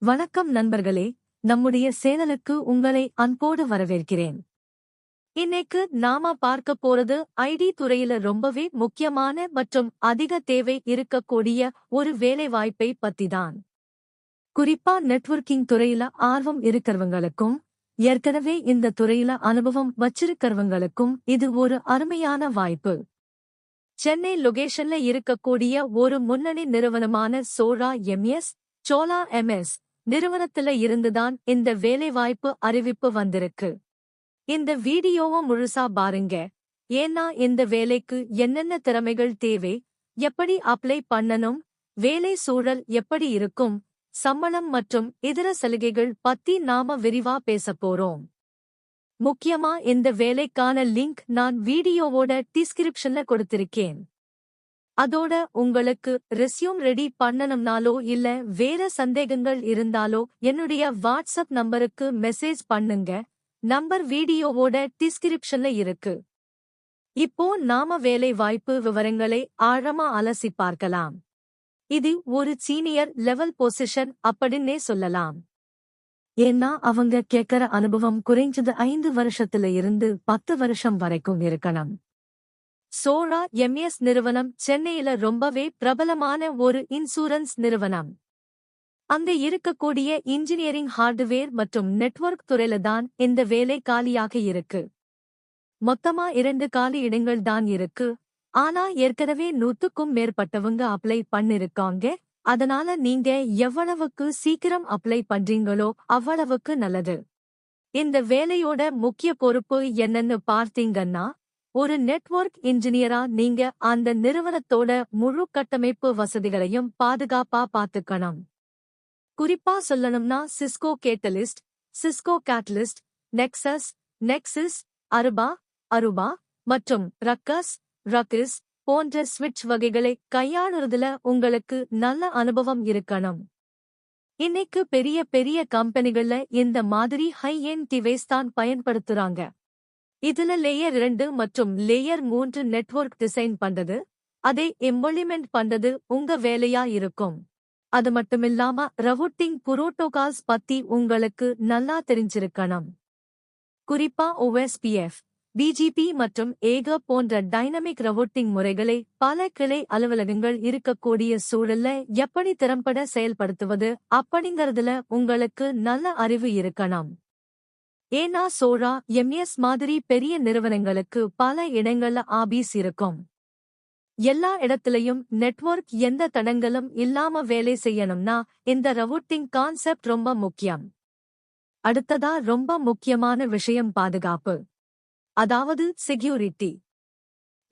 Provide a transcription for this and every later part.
வணக்கம் நண்பர்களே, நம்முடைய சேனலுக்கு உங்களை அன்போடு வரவேற்கிறேன். இன்னைக்கு நாம பார்க்க போறது ஐடி துறையில ரொம்பவே முக்கியமான மற்றும் அதிக தேவை இருக்கக்கூடிய ஒரு வேலைவாய்ப்பை பத்திதான். குறிப்பா நெட்வொர்க்கிங் துறையில ஆர்வம் இருக்கிறவங்களுக்கும், ஏற்கனவே இந்த துறையில அனுபவம் வச்சிருக்கிறவங்களுக்கும் இது ஒரு அருமையான வாய்ப்பு. சென்னை லொகேஷன்ல இருக்கக்கூடிய ஒரு முன்னணி நிறுவனமான சோலா எம்எஸ் நிறுவனத்துல இருந்துதான் இந்த வேலைவாய்ப்பு அறிவிப்பு வந்திருக்கு. இந்த வீடியோவை முழுசா பாருங்க. ஏன்னா இந்த வேலைக்கு என்னென்ன திறமைகள் தேவை, எப்படி அப்ளை பண்ணணும், வேலை சூழல் எப்படி இருக்கும், சம்பளம் மற்றும் இதர சலுகைகள் பத்தி நாம விரிவா பேசப் போறோம். முக்கியமா இந்த வேலைக்கான லிங்க் நான் வீடியோவோட டிஸ்கிரிப்ஷன்ல கொடுத்திருக்கேன். அதோட உங்களுக்கு ரெஸ்யூம் ரெடி பண்ணணும்னாலோ இல்ல வேற சந்தேகங்கள் இருந்தாலோ என்னுடைய வாட்ஸ்அப் நம்பருக்கு மெசேஜ் பண்ணுங்க. நம்பர் வீடியோவோட டிஸ்கிரிப்ஷன்ல இருக்கு. இப்போ நாம வேலை வாய்ப்பு விவரங்களை ஆழமா அலசி பார்க்கலாம். இது ஒரு சீனியர் லெவல் பொசிஷன் அப்படின்னே சொல்லலாம். ஏன்னா அவங்க கேட்கற அனுபவம் குறைஞ்சது 5 வருஷத்துல இருந்து 10 வருஷம் வரைக்கும் இருக்கணும். சோலா எம்எஸ் நிறுவனம் சென்னையில ரொம்பவே பிரபலமான ஒரு இன்சூரன்ஸ் நிறுவனம். அங்க இருக்கக்கூடிய இன்ஜினியரிங் ஹார்ட்வேர் மற்றும் நெட்வொர்க் துறையில தான் இந்த வேலை காலியாக இருக்கு. மொத்தமா 2 காலி இடங்கள் தான் இருக்கு. ஆனா ஏற்கனவே 100க்கும் மேற்பட்டவங்க அப்ளை பண்ணிருக்காங்க. அதனால நீங்க எவ்வளவுக்கு சீக்கிரம் அப்ளை பண்றீங்களோ அவ்வளவுக்கு நல்லது. இந்த வேலையோட முக்கிய பொறுப்பு என்னன்னு பார்த்தீங்கன்னா, ஒரு நெட்வொர்க் இன்ஜினியரா நீங்க அந்த நிறுவனத்தோட முழு கட்டமைப்பு வசதிகளையும் பாதுகாப்பா பாத்துக்கணும். குறிப்பா சொல்லணும்னா சிஸ்கோ கேட்டலிஸ்ட், நெக்சஸ், அருபா மற்றும் ரக்கிஸ் போன்ற ஸ்விட்ச் வகைகளை கையாளுறதுல உங்களுக்கு நல்ல அனுபவம் இருக்கணும். இன்னைக்கு பெரிய பெரிய கம்பெனிகள்ல இந்த மாதிரி ஹை எண்ட் டிவைஸ் தான் பயன்படுத்துறாங்க. இதுல லேயர் 2 மற்றும் லேயர் 3 நெட்வொர்க் டிசைன் பண்றது, அதை இம்ப்ளிமெண்ட் பண்றது உங்க வேலையா இருக்கும். அது மட்டுமில்லாம ரவுட்டிங் புரோட்டோகால்ஸ் பத்தி உங்களுக்கு நல்லா தெரிஞ்சிருக்கணும். குறிப்பா OSPF, BGP மற்றும் ஏக போன்ற டைனமிக் ரவுட்டிங் முறைகளை பல கிளை அலுவலகங்கள் இருக்கக்கூடிய சூழல்ல எப்படி திறம்பட செயல்படுத்துவது அப்படிங்கறதுல உங்களுக்கு நல்ல அறிவு இருக்கணும். ஏன்னா சோலா எம்எஸ் மாதிரி பெரிய நிறுவனங்களுக்கு பல இடங்கள்ல ஆபீஸ் இருக்கும். எல்லா இடத்துலயும் நெட்வொர்க் எந்த தடங்களும் இல்லாம வேலை செய்யணும்னா இந்த ரவுட்டிங் கான்செப்ட் ரொம்ப முக்கியம். அடுத்ததா ரொம்ப முக்கியமான விஷயம் பாதுகாப்பு, அதாவது செக்யூரிட்டி.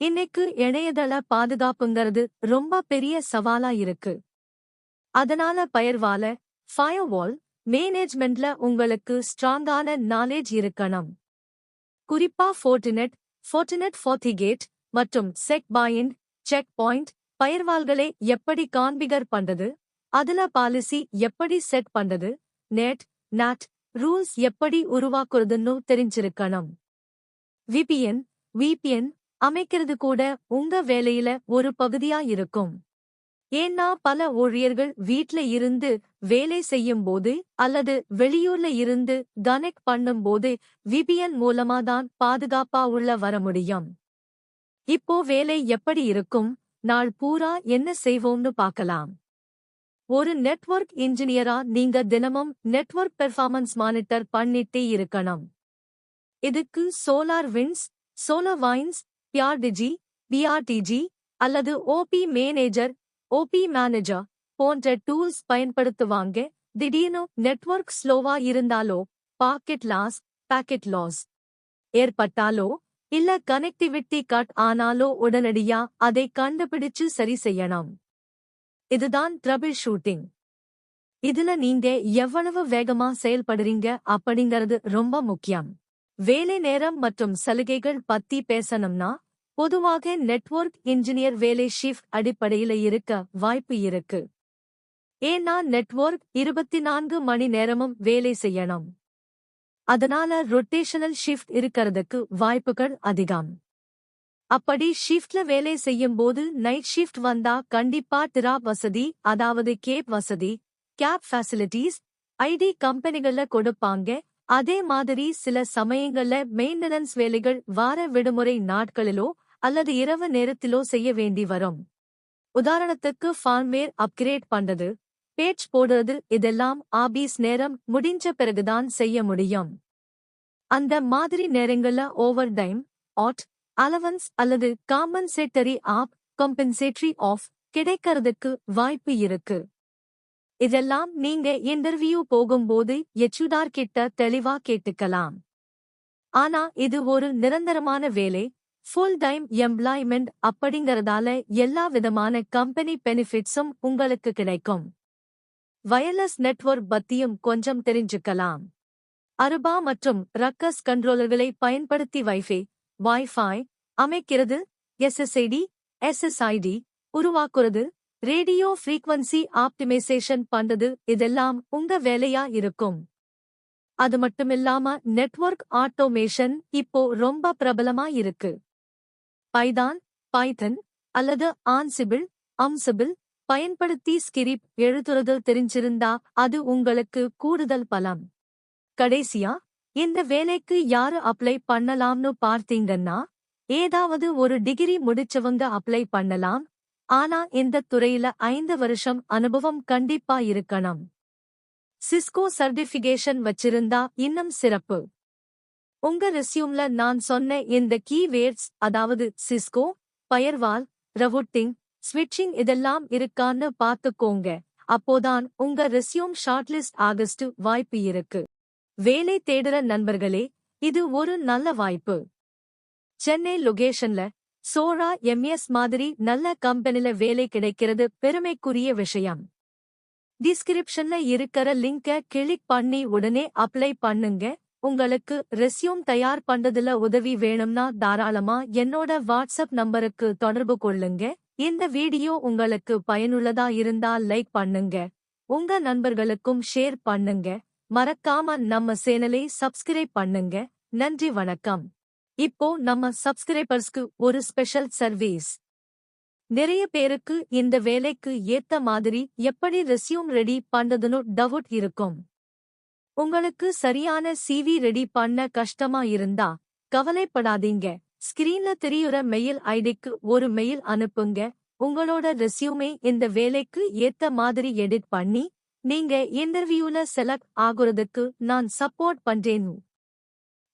இன்னைக்கு இணையதள பாதுகாப்புங்கிறது ரொம்ப பெரிய சவாலா இருக்கு. அதனால ஃபயர்வால் மேனேஜ்மெண்ட்ல உங்களுக்கு ஸ்ட்ராங்கான நாலேஜ் இருக்கணும். குறிப்பா FortiGate மற்றும் செக் பாயிண்ட் ஃபயர்வால்களை எப்படி கான்பிகர் பண்றது, அதுல பாலிசி எப்படி செட் பண்றது, NAT ரூல்ஸ் எப்படி உருவாக்குறதுன்னு தெரிஞ்சிருக்கணும். VPN அமைக்கிறது கூட உங்க வேலையில ஒரு பகுதியா இருக்கும். ஏன்னா பல ஊழியர்கள் வீட்ல இருந்து வேலை செய்யும் போது அல்லது வெளியூர்ல இருந்து கனெக்ட் பண்ணும் போது VPN மூலமா தான் பாதுகாப்பா உள்ள வர முடியும். இப்போ வேலை எப்படி இருக்கும், நாள் பூரா என்ன செய்வோம்னு பார்க்கலாம். ஒரு நெட்வொர்க் இன்ஜினியரா நீங்க தினமும் நெட்வொர்க் பெர்ஃபார்மன்ஸ் மானிட்டர் பண்ணிட்டே இருக்கணும். இதுக்கு SolarWinds, PRTG அல்லது OP மேனேஜர் போன்ற டூல்ஸ் பயன்படுத்துவாங்க. திடீர்னு நெட்வொர்க் ஸ்லோவா இருந்தாலோ, பாக்கெட் லாஸ் ஏற்பட்டாலோ இல்ல கனெக்டிவிட்டி கட் ஆனாலோ உடனடியா அதை கண்டுபிடிச்சு சரி செய்யணும். இதுதான் ட்ரபிள் ஷூட்டிங். இதுல நீங்க எவ்வளவு வேகமா செயல்படுறீங்க அப்படிங்கறது ரொம்ப முக்கியம். வேலை நேரம் மற்றும் சலுகைகள் பத்தி பேசணும்னா, பொதுவாக நெட்வொர்க் இன்ஜினியர் வேலை ஷிஃப்ட் அடிப்படையில இருக்க வாய்ப்பு இருக்கு. ஏன்னா நெட்வொர்க் 24 மணி நேரமும் வேலை செய்யணும். அதனால ரொட்டேஷனல் ஷிஃப்ட் இருக்கிறதுக்கு வாய்ப்புகள் அதிகம். அப்படி ஷிஃப்ட்ல வேலை செய்யும் போது நைட் ஷிஃப்ட் வந்தா கண்டிப்பா டிராப் வசதி, அதாவது கேப் ஃபெசிலிட்டிஸ் ஐடி கம்பெனிகள்ல கொடுப்பாங்க. அதே மாதிரி சில சமயங்கள்ல மெயின்டனன்ஸ் வேலைகள் வார விடுமுறை நாட்களிலோ அல்லது இரவு நேரத்திலோ செய்ய வேண்டி வரும். உதாரணத்துக்கு ஃபார்ம்வேர் அப்கிரேட் பண்றது, பேட்ச் போடுறது, இதெல்லாம் ஆபீஸ் நேரம் முடிஞ்ச பிறகுதான் செய்ய முடியும். அந்த மாதிரி நேரங்கள்ல ஓவர் டைம், ஆட், அலவன்ஸ் அல்லது காம்பன்சேட்டரி ஆப், காம்பன்சேட்டரி ஆஃப் கிடைக்கிறதுக்கு வாய்ப்பு இருக்கு. இதெல்லாம் நீங்க இன்டர்வியூ போகும்போது எச்ஆர் கிட்ட தெளிவா கேட்டுக்கலாம். ஆனா இது ஒரு நிரந்தரமான வேலை, ஃபுல் டைம் எம்ப்ளாய்மெண்ட் அப்படிங்கறதால எல்லா விதமான கம்பெனி பெனிஃபிட்ஸும் உங்களுக்கு கிடைக்கும். வயர்லெஸ் நெட்வொர்க் பத்தியும் கொஞ்சம் தெரிஞ்சுக்கலாம். அருபா மற்றும் ரக்கஸ் கண்ட்ரோலர்களை பயன்படுத்தி வைஃபை அமைக்கிறது, எஸ்எஸ்ஐடி உருவாக்குறது, ரேடியோ ஃப்ரீக்வன்சி ஆப்டிமைசேஷன் பண்றது, இதெல்லாம் உங்க வேலையா இருக்கும். அது மட்டுமில்லாம நெட்வொர்க் ஆட்டோமேஷன் இப்போ ரொம்ப பிரபலமா இருக்கு. பைதான் அல்லது அன்சிபிள் பயன்படுத்தி ஸ்கிரிப்ட் எழுதுறது தெரிஞ்சிருந்தா அது உங்களுக்கு கூடுதல் பலம். கடைசியா, இந்த வேலைக்கு யாரு அப்ளை பண்ணலாம்னு பார்த்தீங்கன்னா, ஏதாவது ஒரு டிகிரி முடிச்சவங்க அப்ளை பண்ணலாம். ஆனா இந்த துறையில 5 வருஷம் அனுபவம் கண்டிப்பா இருக்கணும். சிஸ்கோ சர்டிஃபிகேஷன் வச்சிருந்தா இன்னும் சிறப்பு. உங்க ரெஸ்யூம்ல நான் சொன்ன இந்த கீவேர்ட்ஸ், அதாவது சிஸ்கோ, ஃபயர்வால், ரவுட்டிங், ஸ்விட்சிங் இதெல்லாம் இருக்கான்னு பார்த்துக்கோங்க. அப்போதான் உங்க ரெஸ்யூம் ஷார்ட்லிஸ்ட் ஆகஸ்ட் வாய்ப்பு இருக்கு. வேலை தேடுற நண்பர்களே, இது ஒரு நல்ல வாய்ப்பு. சென்னை லொகேஷன்ல சோரா எம்எஸ் மாதிரி நல்ல கம்பெனில வேலை கிடைக்கிறது பெருமைக்குரிய விஷயம். டிஸ்கிரிப்ஷன்ல இருக்கிற லிங்க கிளிக் பண்ணி உடனே அப்ளை பண்ணுங்க. உங்களுக்கு ரெஸ்யூம் தயார் பண்றதுல உதவி வேணும்னா தாராளமா என்னோட வாட்ஸ்அப் நம்பருக்கு தொடர்பு கொள்ளுங்க. இந்த வீடியோ உங்களுக்கு பயனுள்ளதா இருந்தா லைக் பண்ணுங்க, உங்க நண்பர்களுக்கும் ஷேர் பண்ணுங்க. மறக்காம நம்ம சேனலை சப்ஸ்கிரைப் பண்ணுங்க. நன்றி, வணக்கம். இப்போ நம்ம சப்ஸ்கிரைபர்ஸ்க்கு ஒரு ஸ்பெஷல் சர்வீஸ். நிறைய பேருக்கு இந்த வேலைக்கு ஏத்த மாதிரி எப்படி ரெஸ்யூம் ரெடி பண்றதுன்னு டவுட் இருக்கும். உங்களுக்கு சரியான சிவி ரெடி பண்ண கஷ்டமா இருந்தா கவலைப்படாதீங்க. ஸ்கிரீன்ல தெரியுற மெயில் ஐடிக்கு ஒரு மெயில் அனுப்புங்க. உங்களோட ரெஸ்யூமே இந்த வேலைக்கு ஏத்த மாதிரி எடிட் பண்ணி நீங்க இன்டர்வியூல செலக்ட் ஆகுறதுக்கு நான் சப்போர்ட் பண்றேன்.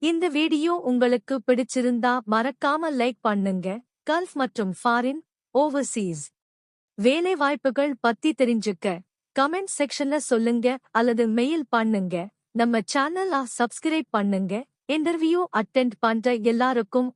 இந்த வீடியோ உங்களுக்கு பிடிச்சிருந்தா மறக்காம லைக் பண்ணுங்க. கல்ஃப் மற்றும் ஃபாரின், ஓவர்சீஸ் வேலை வாய்ப்புகள் பத்தி தெரிஞ்சுக்க கமெண்ட் செக்ஷன்ல சொல்லுங்க அல்லது மெயில் பண்ணுங்க. நம்ம சேனலை சப்ஸ்கிரைப் பண்ணுங்க. இன்டர்வியூ அட்டெண்ட் பண்ற எல்லாருக்கும்